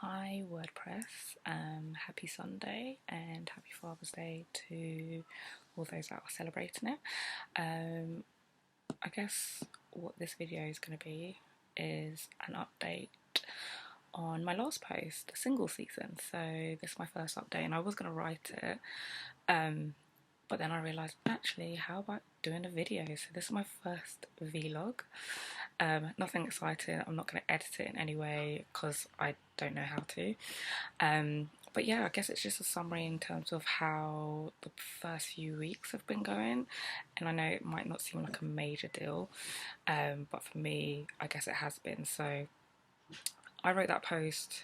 Hi WordPress, happy Sunday and happy Father's Day to all those that are celebrating it. I guess what this video is going to be is an update on my last post, the single season. So this is my first update and I was going to write it, but then I realised actually how about doing a video. So this is my first vlog. Nothing exciting. I'm not going to edit it in any way because I don't know how to. But yeah, I guess it's just a summary in terms of how the first few weeks have been going. And I know it might not seem like a major deal, but for me, I guess it has been. So I wrote that post,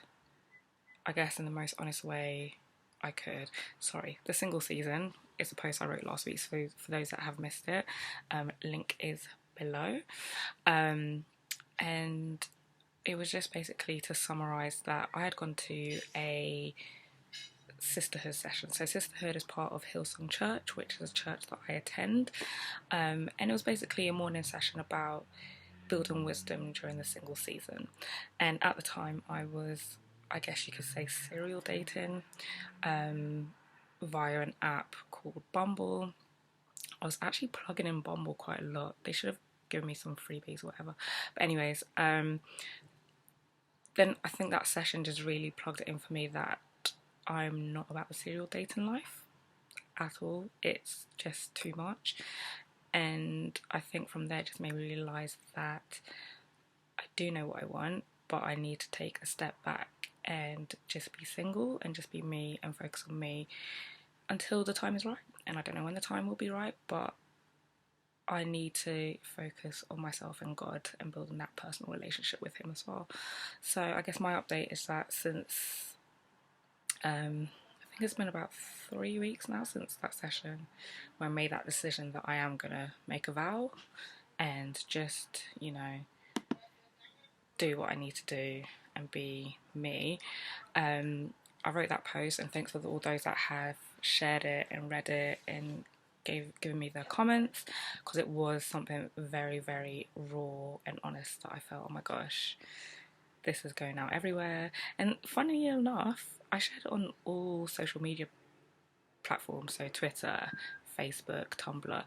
I guess, in the most honest way I could. Sorry, the single season is a post I wrote last week. So for those that have missed it, link is below. And it was just basically to summarise that I had gone to a Sisterhood Session. So Sisterhood is part of Hillsong Church, which is a church that I attend. And it was basically a morning session about building wisdom during the single season. And at the time I was, I guess you could say, serial dating via an app called Bumble. I was actually plugging in Bumble quite a lot. They should have given me some freebies or whatever. But anyways, then I think that session just really plugged it in for me that I'm not about the serial dating life at all. It's just too much. And I think from there it just made me realise that I do know what I want, but I need to take a step back and just be single and just be me and focus on me until the time is right. And I don't know when the time will be right, but I need to focus on myself and God and building that personal relationship with Him as well. So I guess my update is that since I think it's been about 3 weeks now since that session where I made that decision that I am gonna make a vow and just, do what I need to do and be me. I wrote that post, and thanks for all those that have shared it and read it and given me their comments, because it was something very, very raw and honest that I felt, oh my gosh, this is going out everywhere. And funnily enough, I shared it on all social media platforms, so Twitter, Facebook, Tumblr,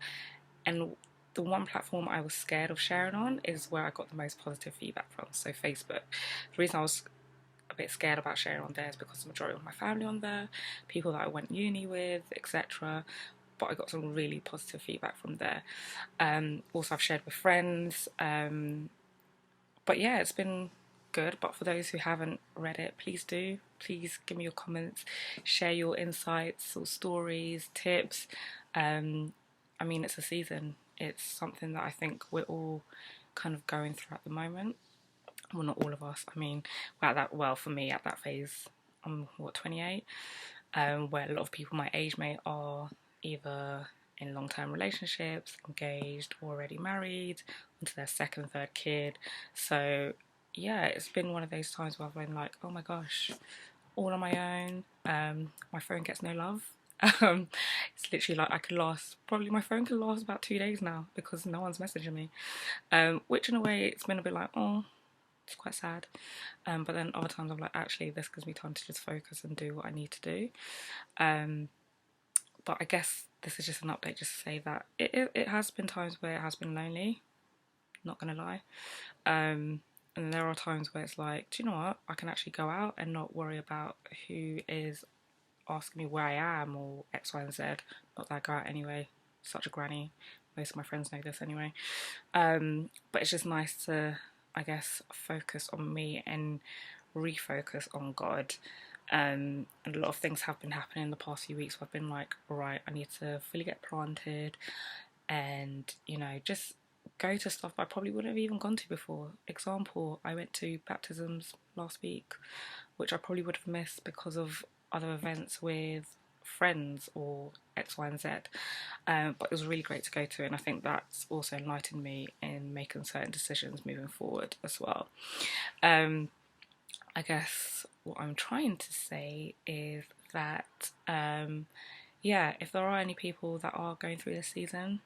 and the one platform I was scared of sharing on is where I got the most positive feedback from, so Facebook. The reason I was a bit scared about sharing on there is because the majority of my family on there, people that I went uni with, etc. But I got some really positive feedback from there. Also, I've shared with friends. But yeah, it's been good. But for those who haven't read it, please do. Please give me your comments, share your insights or stories, tips. I mean, it's a season. It's something that I think we're all kind of going through at the moment. Well, not all of us. I mean, for me at that phase, I'm 28, where a lot of people my age mate are either in long-term relationships, engaged, already married, onto their second, third kid. So yeah, it's been one of those times where I've been like, oh my gosh, all on my own. My phone gets no love. It's literally like my phone can last about 2 days now because no one's messaging me. Which in a way it's been a bit like, oh, it's quite sad. But then other times I'm like, actually, this gives me time to just focus and do what I need to do. But I guess this is just an update just to say that it has been times where it has been lonely, not gonna lie. And there are times where it's like, do you know what? I can actually go out and not worry about who is asking me where I am or X, Y, and Z. Not that I go out anyway. Such a granny. Most of my friends know this anyway. But it's just nice to, I guess, focus on me and refocus on God. And a lot of things have been happening in the past few weeks where I've been like, right, I need to fully get planted and, just go to stuff I probably wouldn't have even gone to before. Example, I went to baptisms last week, which I probably would have missed because of other events with friends or X, Y, and Z. But it was really great to go to, and I think that's also enlightened me in making certain decisions moving forward as well. I guess what I'm trying to say is that, yeah, if there are any people that are going through this season,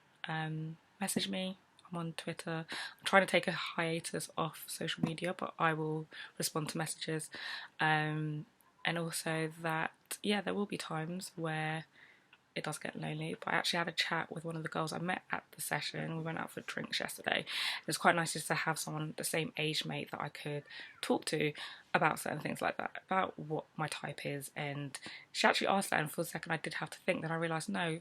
message me. I'm on Twitter. I'm trying to take a hiatus off social media, but I will respond to messages. And also that, yeah, there will be times where it does get lonely, but I actually had a chat with one of the girls I met at the session. We went out for drinks yesterday. It was quite nice just to have someone, the same age mate, that I could talk to about certain things like that, about what my type is. And she actually asked that, and for a second I did have to think. Then I realised, no,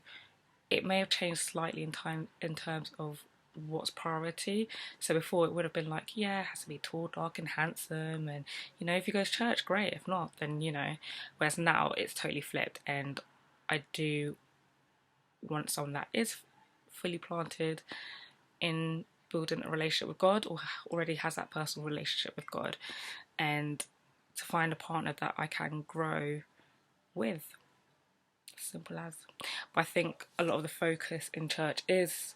it may have changed slightly in terms of what's priority. So before it would have been like, yeah, it has to be tall, dark and handsome, and you know, if you go to church, great. If not, then you know. Whereas now it's totally flipped, and I do want someone that is fully planted in building a relationship with God, or already has that personal relationship with God, and to find a partner that I can grow with. Simple as. But I think a lot of the focus in church is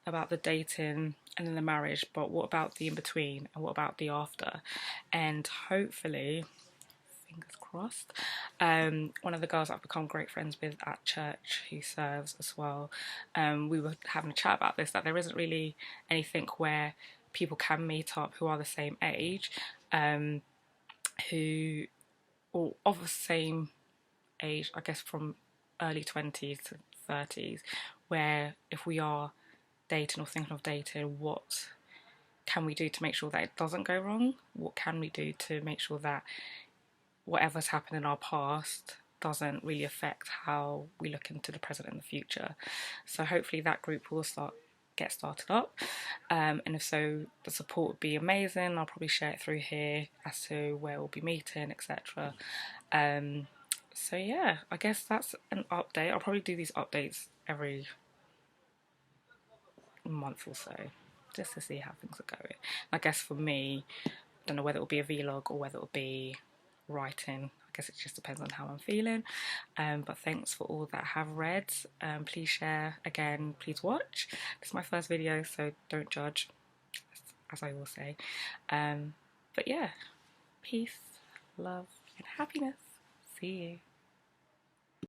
about the dating and then the marriage, but what about the in between, and what about the after? And hopefully, fingers crossed, one of the girls I've become great friends with at church, who serves as well, we were having a chat about this, that there isn't really anything where people can meet up who are the same age, who, or of the same age, I guess from early 20s to 30s, where if we are dating or thinking of dating, what can we do to make sure that it doesn't go wrong? What can we do to make sure that whatever's happened in our past doesn't really affect how we look into the present and the future? So hopefully that group will get started up, and if so, the support would be amazing. I'll probably share it through here as to where we'll be meeting, etc. So yeah, I guess that's an update. I'll probably do these updates every month or so, just to see how things are going. I guess for me, I don't know whether it'll be a vlog or whether it'll be writing. I guess it just depends on how I'm feeling. But thanks for all that have read. Please share, again, please watch. This is my first video, so don't judge, as I will say. But yeah, peace, love and happiness. See you.